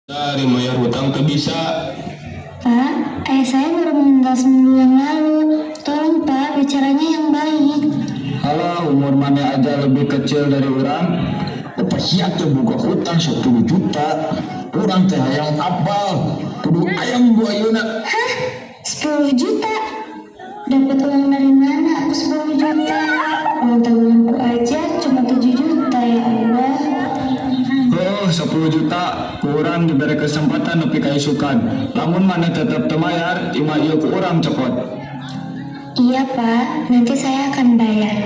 Dari bayar hutang ke bisa. Pak, ayah saya baru meninggal seminggu yang lalu. Tolong Pak, bicaranya yang baik. Halah, umur mana aja lebih kecil dari orang. Siap tuh buka hutang 10 juta. Orang teh yang apal. Kudu ayam buayuna. Hah? 10 juta? Dapat uang dari mana aku 10 juta? Uang tabunganku aja cuma 7 juta ya Allah. Oh, 10 juta. Kurang diberi kesempatan nepi kaisukan. Lamun mana tetap temayar, ima iya ku orang cekot. Iya Pak, nanti saya akan bayar.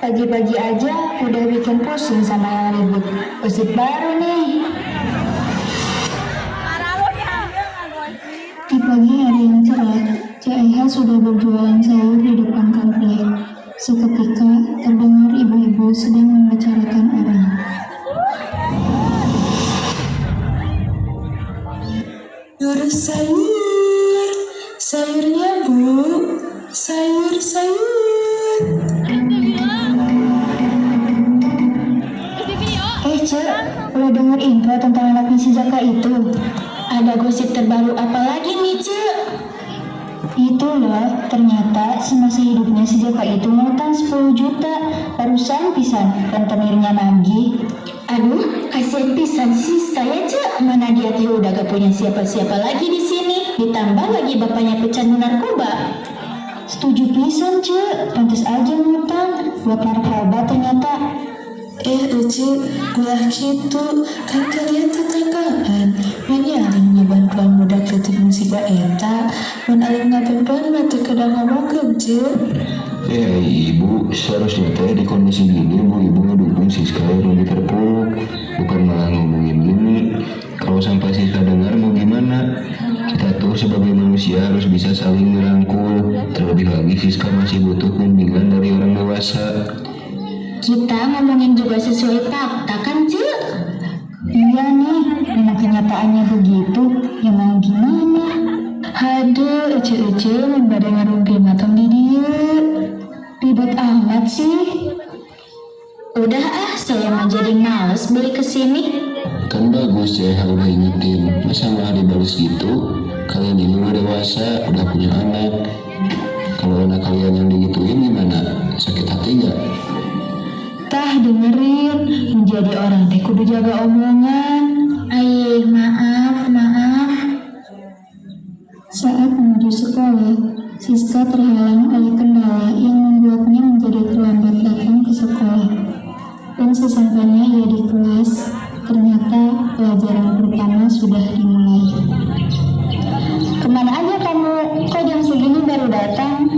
Pagi-pagi aja udah bikin pusing sama yang ribut. Usip baru nih. Di pagi hari yang cerah, Cik Eha sudah berjualan sayur di depan komplek. Seketika terdengar ibu-ibu sedang membicarakan orang. Urus sayur, sayurnya bu, sayur. Cek, udah denger info tentang anaknya si Jaka itu? Ada gosip terbaru apa lagi nih, Cek? Itu loh, ternyata semasa hidupnya si Jaka itu ngutang 10 juta, barusan pisan, rentenirnya nagih. Aduh, kasihan pisan sih saya, Cek. Mana dia teh udah gak punya siapa-siapa lagi di sini, ditambah lagi bapaknya pecandu narkoba. Setuju pisan, Cek. Pantes aja ngutang buat narkoba ternyata. Ece, ulah gitu, kan kalian tetanggaan. Mana aling ngebantuan budak letik musibah eta, mun aling ngabantuan mati kedang ngomong kerja. Ibu, seharusnya teh di kondisi gini, ibu ngedukung Siska yang terpuruk, bukan malah ngomongin gini. Kalau sampai Siska dengar mau gimana? Kita tuh sebagai manusia harus bisa saling merangkul. Terlebih lagi Siska masih butuh bimbingan dari orang dewasa. Kita ngomongin juga sesuai fakta kan, Cik? Iya nih, memang kenyataannya begitu. Ya mau gimana? Haduh, Ece membada ngarungke matang di dia. Ribet amat sih. Udah saya mah jadi males beli kesini. Kan bagus ya, udah ingetin. Masa malah dibales gitu? Kalian ini udah dewasa, udah punya anak. Kalau anak kalian yang digituin gimana? Sakit hati gak? Tah dengerin, menjadi orang teh kudu jaga omongan. Ayah, maaf. Saat menuju sekolah, Siska terhalang oleh kendala yang membuatnya menjadi terlambat datang ke sekolah. Dan sesampainya ia di kelas, ternyata pelajaran pertama sudah dimulai. Kemana aja kamu? Kok jam segini baru datang?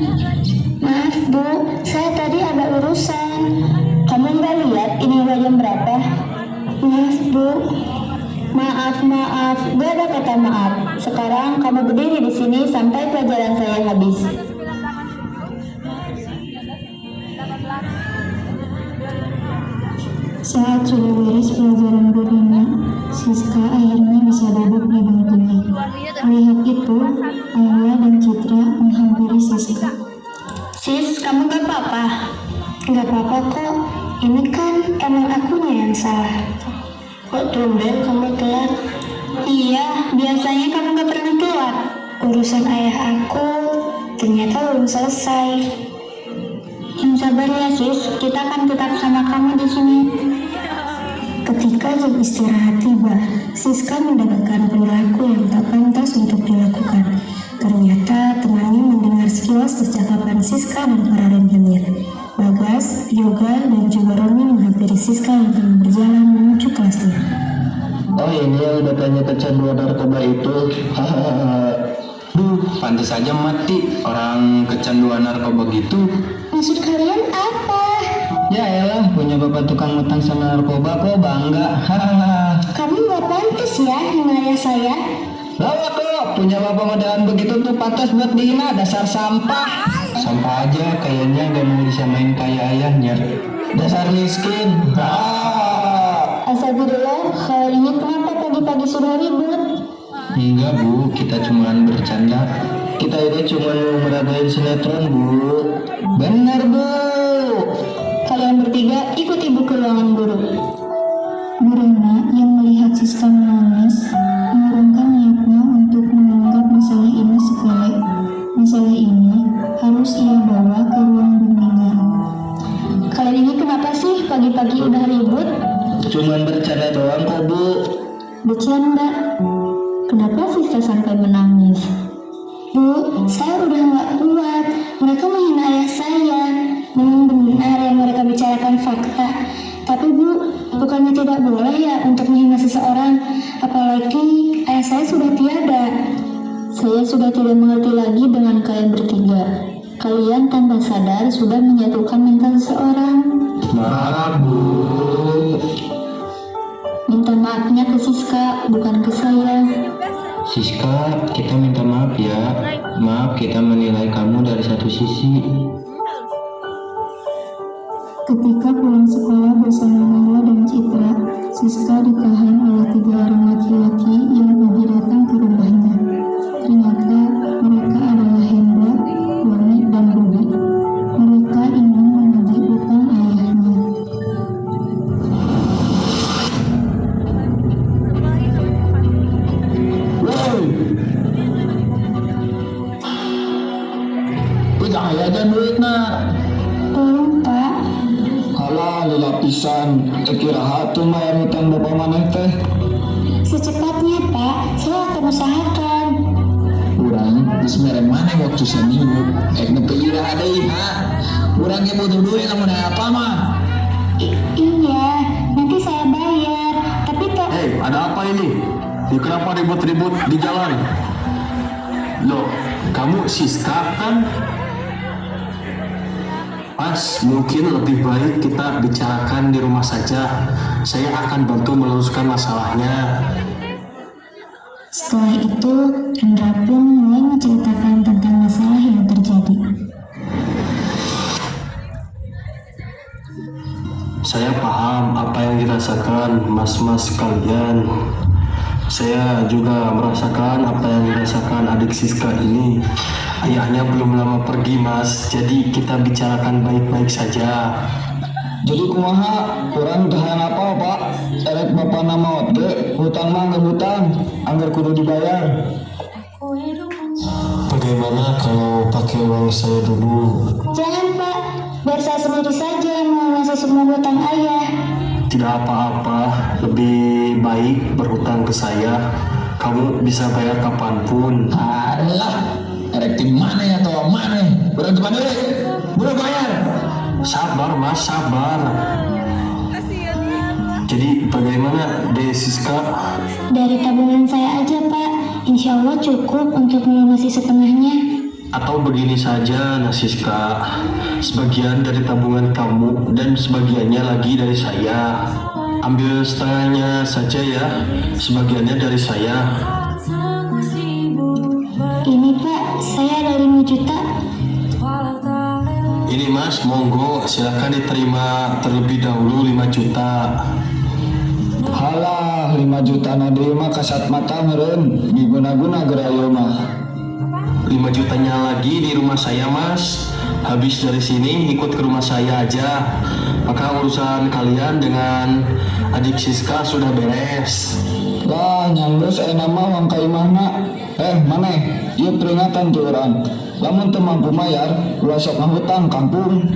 Maaf Bu, saya tadi ada urusan. Kamu nggak lihat ini udah jam berapa? Maaf Bu. Maaf. Gak ada kata maaf. Sekarang kamu berdiri di sini sampai pelajaran saya habis. Saat sudah beres pelajaran berlima, Siska akhirnya bisa duduk di bangkunya. Melihat itu, Ayla dan Citra menghampiri Siska. Sis, kamu gak apa-apa? Gak apa-apa kok. Ini kan emang akunya yang salah. Kok tumben kamu telat? Iya, biasanya kamu gak pernah telat. Urusan ayah aku ternyata belum selesai. Yang sabar ya sis, kita akan tetap sama kamu di sini. Ketika jam istirahat tiba, Siska mendapatkan perilaku yang tak pantas untuk dilakukan. Ternyata temannya mendengar sekilas percakapan Siska dan para rentenir. Bagas, Yoga, dan juga Romi menghampiri Siska yang tengah berjalan menuju kelasnya. Oh ini yang datanya kecanduan narkoba itu. Hahaha. Duh, pantas aja mati orang kecanduan narkoba gitu. Maksud kalian apa? Ya elah, punya bapak tukang utang sama narkoba kok bangga. Hahaha. Kamu gak pantas ya ayah saya. Lawa kok, punya bapak modelan begitu tuh pantas buat dihina, dasar sampah. Sampah aja kayaknya gak mau disamain kayak ayahnya. Dasar miskin. Astagfirullah, kalau ini kenapa pagi-pagi sudah ribut? Enggak Bu, kita cuman bercanda. Kita ini cuma mau meragain sinetron Bu. Bener Bu. Kalian bertiga ikut ibu ke ruangan guru. Bu Rena yang melihat Siska menangis mengurungkan niatnya untuk menganggap masalah ini sepele. Masalah ini harus ia bawa ke ruang bimbingan. Kalian ini kenapa sih pagi-pagi udah ribut? Cuman bercanda doang kok, Bu. Bercanda. Kenapa Siska sampai menangis? Bu, saya udah nggak kuat. Mereka menghina ayah saya. Memang benar yang mereka bicarakan fakta. Tapi Bu, bukannya tidak boleh ya untuk menghina seseorang. Apalagi ayah saya sudah tiada. Saya sudah tidak mengerti lagi dengan kalian bertiga. Kalian tanpa sadar sudah menyatukan mental seseorang. Maaf, Bu. Minta maafnya ke Siska, bukan ke saya. Siska, kita minta maaf ya. Maaf kita menilai kamu dari satu sisi. Ketika pulang sekolah bersama Naila dan Citra, Siska ditahan oleh 3 orang laki-laki yang tadi datang ke rumahnya. Ternyata mereka adalah Hendra, Doni, dan Budi. Mereka ingin menagih utang ayahnya. Woi. Udah aya aja duitna. Tolong Pak, Halah lila pisan, kira tuh bayar utang bapak maneh teh. secepatnya Pak, saya akan usahakan. Urang geus mere maneh waktu seminggu. Nepi ira deui, ha. Urang ge butuh duit lamun apa mah. Iya, nanti saya bayar. Tapi Kak, Hei, ada apa ini? Kenapa ribut-ribut di jalan? Loh, kamu Siska kan? Mas, mungkin lebih baik kita bicarakan di rumah saja. Saya akan bantu meluruskan masalahnya. setelah itu Hendra pun mulai menceritakan tentang masalah yang terjadi. Saya paham apa yang dirasakan mas-mas kalian. Saya juga merasakan apa yang dirasakan adik Siska ini. Ayahnya belum lama pergi, Mas. Jadi kita bicarakan baik-baik saja. Jadi kumaha? Urang tahan apa, Pak? Erek bapak nama ge hutang mah geus hutang, anggar kudu dibayar. Bagaimana kalau pakai uang saya dulu? Jangan Pak, biar saya sendiri saja yang melunasi semua hutang ayah. Tidak apa-apa, lebih baik berhutang ke saya. Kamu bisa bayar kapanpun. Alah, erek di mana ya atau mana? Urang teman deui. Buru bayar. Sabar, Mas, sabar. Jadi bagaimana, Siska? Dari tabungan saya aja Pak, insya Allah cukup untuk melunasi setengahnya. Atau begini saja, Siska. Sebagian dari tabungan kamu dan sebagiannya lagi dari saya. Ambil setengahnya saja ya, sebagiannya dari saya. Ini Pak, saya ada 5 juta. Ini Mas, monggo silakan diterima terlebih dahulu 5 juta. Halah, 5 juta na deui mah kasat mata meureun, diguna-guna gerayo mah. 5 jutanya lagi di rumah saya, Mas. Habis dari sini ikut ke rumah saya aja. Maka urusan kalian dengan adik Siska sudah beres. Lah, nyanggeus aya mah wang ka imahna. Maneh, ieu peringatan tuh urang. Lamun teu mampu mayar, ulah sok ngahutang kampung.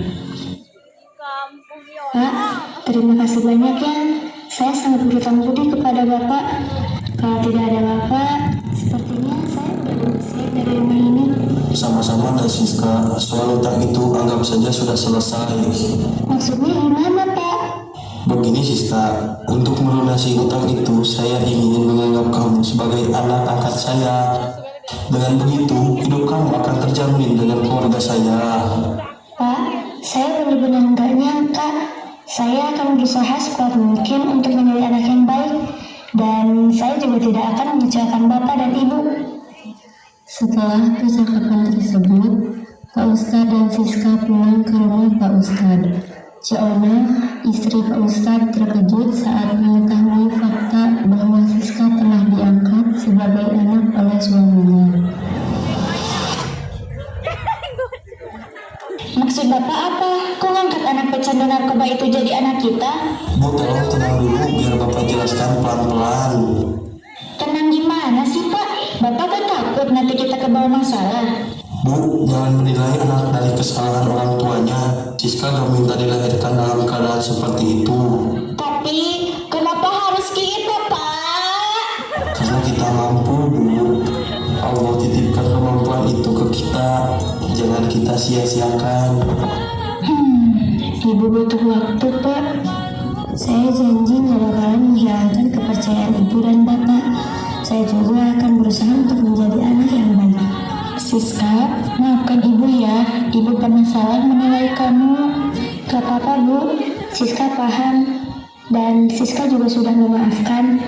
Pak, terima kasih banyak ya. Saya sangat berhutang budi kepada Bapak. Kalau tidak ada Bapak, sepertinya saya sudah diusir dari rumah ini. Sama-sama, Siska. Soal utang itu anggap saja sudah selesai. Maksudnya gimana Pak? Begini, Siska. Untuk melunasi utang itu, saya ingin menganggap kamu sebagai anak angkat saya. Dengan begitu, hidup kamu akan terjamin dengan keluarga saya. Pak, saya benar-benar nggak nyangka. Saya akan berusaha sekuat mungkin untuk menjadi anak yang baik. Dan saya juga tidak akan mengecewakan Bapak dan Ibu. Setelah percakapan tersebut, Pak Ustadz dan Siska pulang ke rumah Pak Ustadz. Ciona, istri Pak Ustadz, terkejut saat mengetahui fakta bahwa Siska telah diangkat sebagai anak oleh suaminya. Maksud Bapak apa? Kok ngangkat anak pecandu narkoba itu jadi anak kita? Bu, tolong tenang dulu biar Bapak jelaskan pelan-pelan. kita kebawa masalah. Bu, jangan menilai anak dari kesalahan orang tuanya. Siska gak minta dilahirkan dalam keadaan seperti itu. Tapi kenapa harus kita, Pak? Karena kita mampu, Bu. Allah titipkan kemampuan itu ke kita. Jangan kita sia-siakan. Ibu butuh waktu, Pak. Saya janji gak bakalan menghilangkan kepercayaan ibu dan bapak. Saya juga akan berusaha untuk menjadi anak yang baik. Siska, maafkan ibu ya. Ibu pernah salah menilai kamu. Gak apa-apa, Bu. Siska paham. Dan Siska juga sudah memaafkan.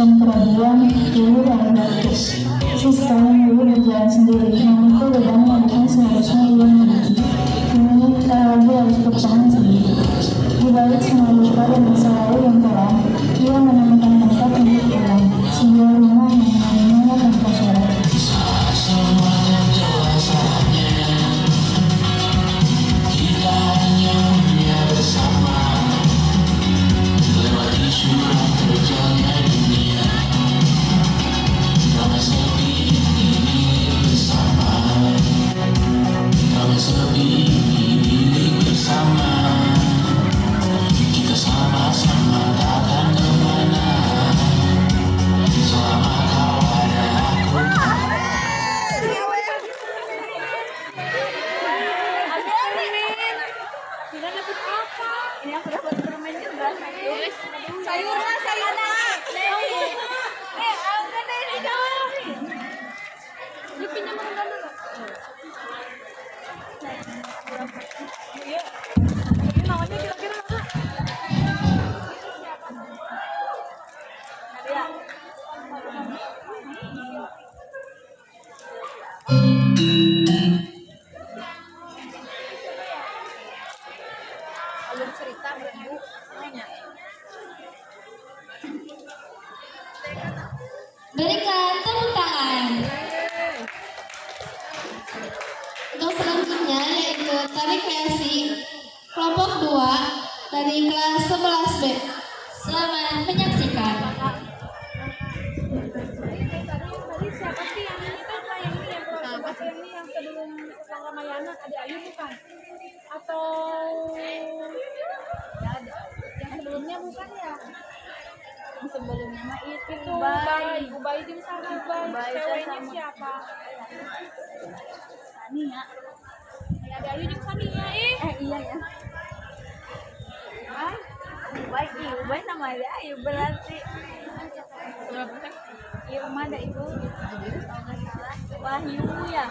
dan perhatian ibu dan praktis. Siska yang dulu berjalan sendiri, memikul beban yang bukan seharusnya ia miliki. Kini tak lagi harus bertahan sendiri. Di balik semua luka dan masa lalu yang kelam, ia menemukan tempat untuk pulang, sebuah rumah yang menerimanya tanpa syarat. Berikan tepuk tangan. Untuk selanjutnya yaitu tari kreasi kelompok 2 dari kelas 11B. Selamat menyaksikan. Tadi siapa sih yang ini kan yang ini yang sebelum Sang Ramayana ada Ayu bukan? Atau yang sebelumnya bukan ya? Yang sebelumnya mah itu Ubay jeung sama Ubay. Ceweknya siapa? Sania. Ya ada Ayu jeung Sania iya ya. Ubay sama ada Ayu berarti. Iya mah ada ibu. Kalau nggak salah Wahyu ya.